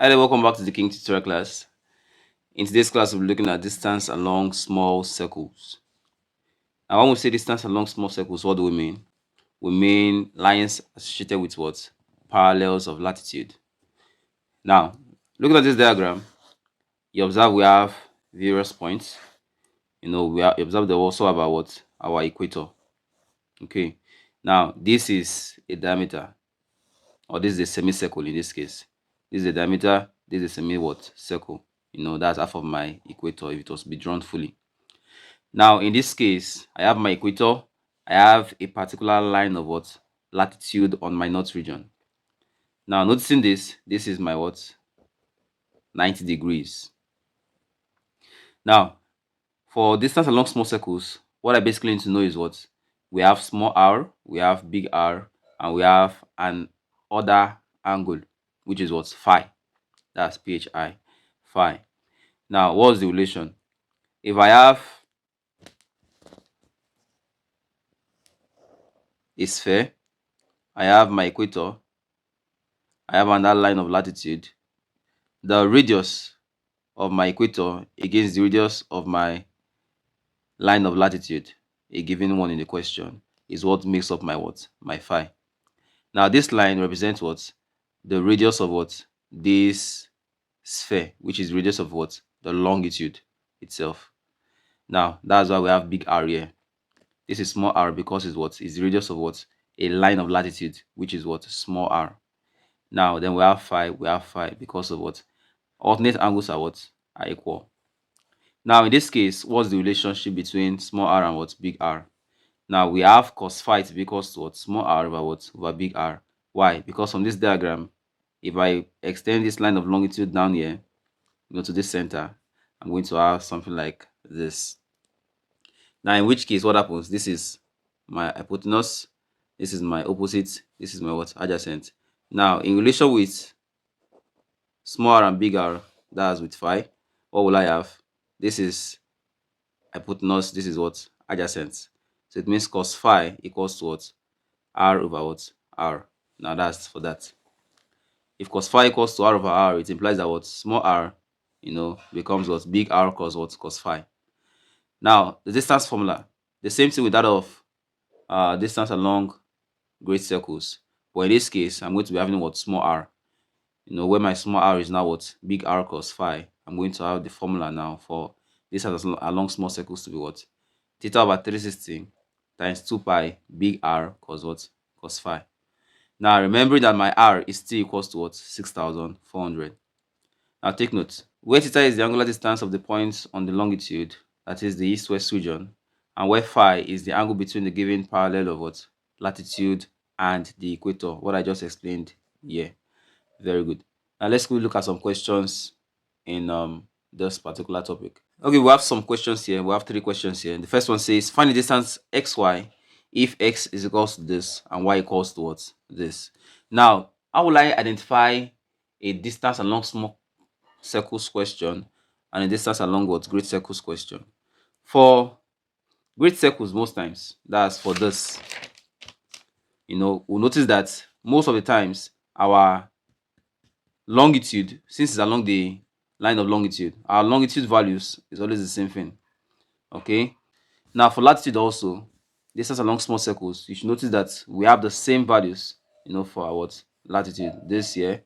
Hi there, welcome back to the King tutorial class. In today's class, we'll be looking at distance along small circles. Now, when we say distance along small circles, what do we mean? We mean lines associated with what? Parallels of latitude. Now, looking at this diagram, you observe we have various points. We observe they also have our equator. Okay. Now, this is a diameter, or this is a semicircle in this case. This is a diameter, this is a circle. That's half of my equator if it was to be drawn fully. Now, in this case, I have my equator. I have a particular line of latitude on my north region. Now, noticing this is my 90 degrees. Now, for distance along small circles, what I basically need to know is we have small r, we have big R, and we have an other angle, which is phi. That's phi. Now, what's the relation? If I have a sphere, I have my equator, I have another line of latitude. The radius of my equator against the radius of my line of latitude, a given one in the question, is what makes up my phi. Now, this line represents the radius of this sphere, which is radius of the longitude itself. Now, that's why we have big R here. This is small r because it's the radius of a line of latitude, which is small r. Now, then we have phi because of alternate angles are equal. Now, in this case, what's the relationship between small r and big R? Now, we have cos phi to be equals to small r over big R. Why? Because from this diagram, if I extend this line of longitude down here, to this center, I'm going to have something like this. Now, in which case, what happens? This is my hypotenuse, this is my opposite, this is my adjacent. Now, in relation with small r and big R, that's with phi, what will I have? This is hypotenuse, this is adjacent. So it means cos phi equals to r over r. Now that's for that. If cos phi equals to r over r, it implies that small r becomes big R cos phi. Now, the distance formula, the same thing with that of distance along great circles, but in this case, I'm going to be having small r. Where my small r is now big R cos phi, I'm going to have the formula now for distance along small circles to be theta over 360 times 2 pi big R cos phi. Now, remembering that my r is still equals to 6,400. Now, take note, where theta is the angular distance of the points on the longitude, that is the east-west region, and where phi is the angle between the given parallel of latitude and the equator, what I just explained here. Very good. Now, let's go look at some questions in this particular topic. Okay, we have some questions here. We have 3 questions here. The first one says, find the distance xy if x is equals to this and y equals to this. Now, how will I identify a distance along small circles question and a distance along great circles question? For great circles, most times, that's for this, we'll notice that most of the times our longitude, since it's along the line of longitude, our longitude values is always the same thing. Okay, now for latitude also, distance along small circles, you should notice that we have the same values for our latitude. This here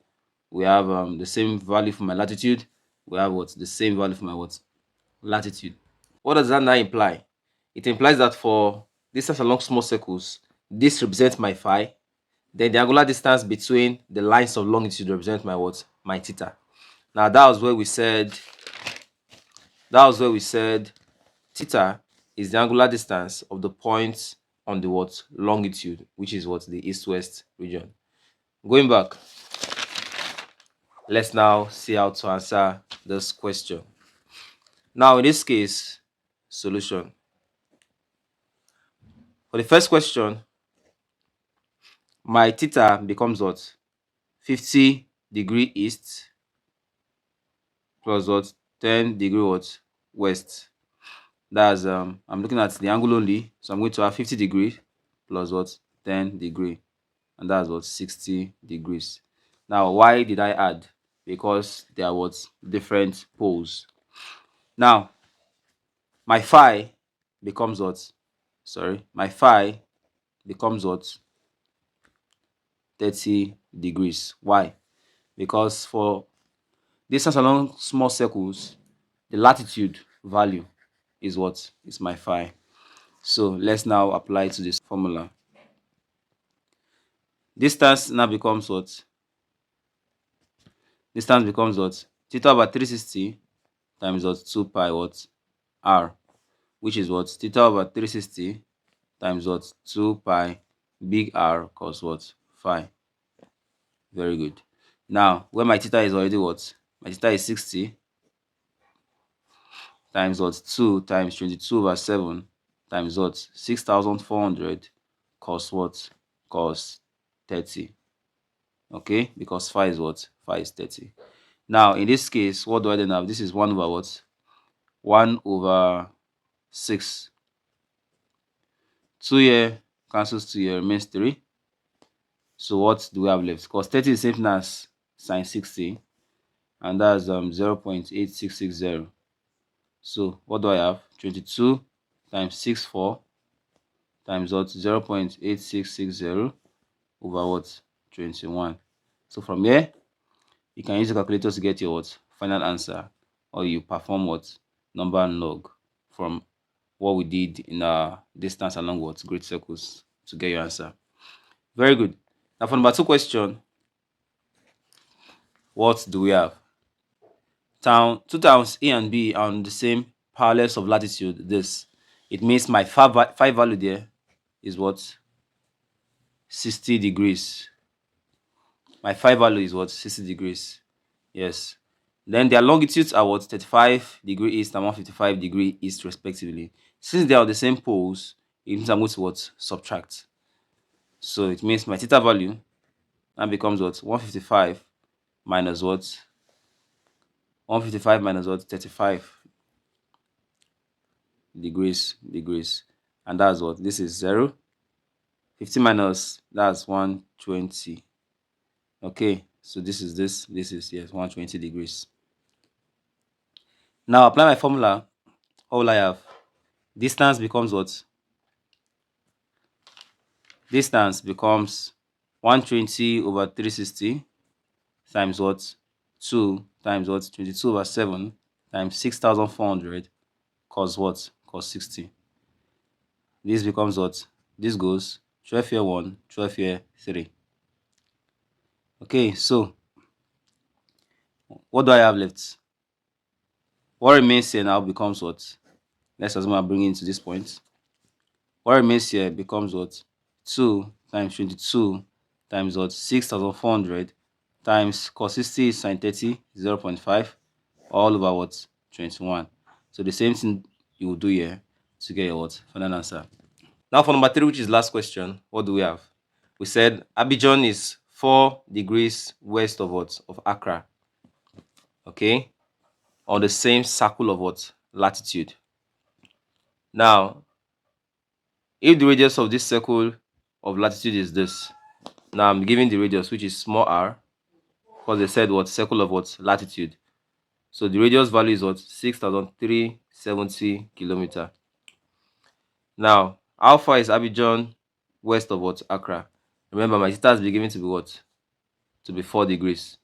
we have the same value for my latitude, we have the same value for my latitude. What does that now imply? It implies that for distance along small circles, this represents my phi, then the angular distance between the lines of longitude represents my my theta. Now that was where we said theta is the angular distance of the points on the longitude, which is the east-west region. Going back, let's now see how to answer this question. Now, in this case, solution. For the first question, my theta becomes 50 degree east plus 10 degree west. That's I'm looking at the angle only, so I'm going to have 50 degrees plus 10 degree, and that's 60 degrees. Now, why did I add? because they are what? Different poles. Now, my phi becomes what? Sorry, my phi becomes what? 30 degrees. Why? Because for distance along small circles, the latitude value is what? Is my phi. So let's now apply to this formula. Distance now becomes what? Distance becomes what? Theta over 360 times what? 2 pi what? R, which is what? Theta over 360 times what? 2 pi big R cos what? Phi. Very good. Now, when my theta is already what? My theta is 60 times what? 2 times 22 over 7 times what? 6,400 cos what? Cos 30. Okay, because phi is what? Phi is 30. Now, in this case, what do I then have? This is 1 over what? 1 over 6. 2 here cancels 2 here, remains 3. So what do we have left? Because 30 is same thing as sine 60, and that's 0.8660. So what do I have? 22 times 64 times what? 0.8660 over what? 21. So from here, you can use the calculator to get your what? Final answer, or you perform what? Number and log from what we did in our distance along what? Great circles to get your answer. Very good. Now for number 2 question, what do we have? Two towns A and B are on the same parallels of latitude. This, it means my phi value there is what? 60 degrees. My phi value is what? 60 degrees. Yes. Then their longitudes are what? 35 degree east and 155 degree east respectively. Since they are the same poles, it means I'm going to what? Subtract. So it means my theta value now becomes what? 155 minus what? 155 minus what? 35 degrees. And that's what? This is 0. 50 minus, that's 120. Okay, so this is yes, 120 degrees. Now apply my formula. What will I have? Distance becomes what? Distance becomes 120 over 360 times what? 2 times what? 22 over 7 times 6,400 cos what? Cos 60. This becomes what? This goes 12 here 1, 12 here 3. Okay, so what do I have left? What remains here now becomes what? Let's assume I bring it to this point. What remains here becomes what? 2 times 22 times what? 6,400 times cos 60 is sine 30, 0.5, all over what? 21. So the same thing you will do here to get your what? Final answer. Now for number 3, which is last question, what do we have? We said Abidjan is 4 degrees west of what? Of Accra. Okay? On the same circle of what? Latitude. Now, if the radius of this circle of latitude is this, now I'm giving the radius, which is small r, because they said what? Circle of what? Latitude. So the radius value is what? 6,370 kilometer. Now, how far is Abidjan west of what? Accra? Remember, my theta is beginning to be what? To be 4 degrees.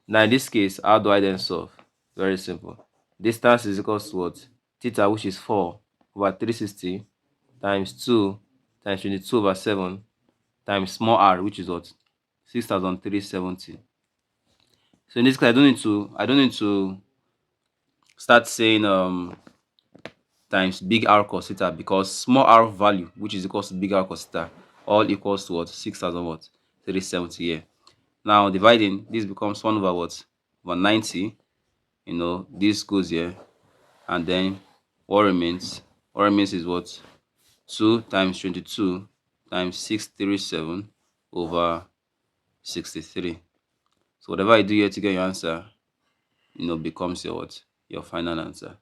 Now, in this case, how do I then solve? Very simple. Distance is equal to what? Theta, which is 4 over 360 times 2 times 22 over 7 times small r, which is what? 6,370. So in this case, I don't need to start saying times big R cos theta, because small r value, which is equals to big R cos theta, all equals to what? 6,000 what? 370 here. Now dividing, this becomes 1 over what? Over 90. You know, this goes here, and then what remains? What remains is what? 2 times 22 times 637 over 63. So whatever I do here to get your answer, becomes your what? Your final answer.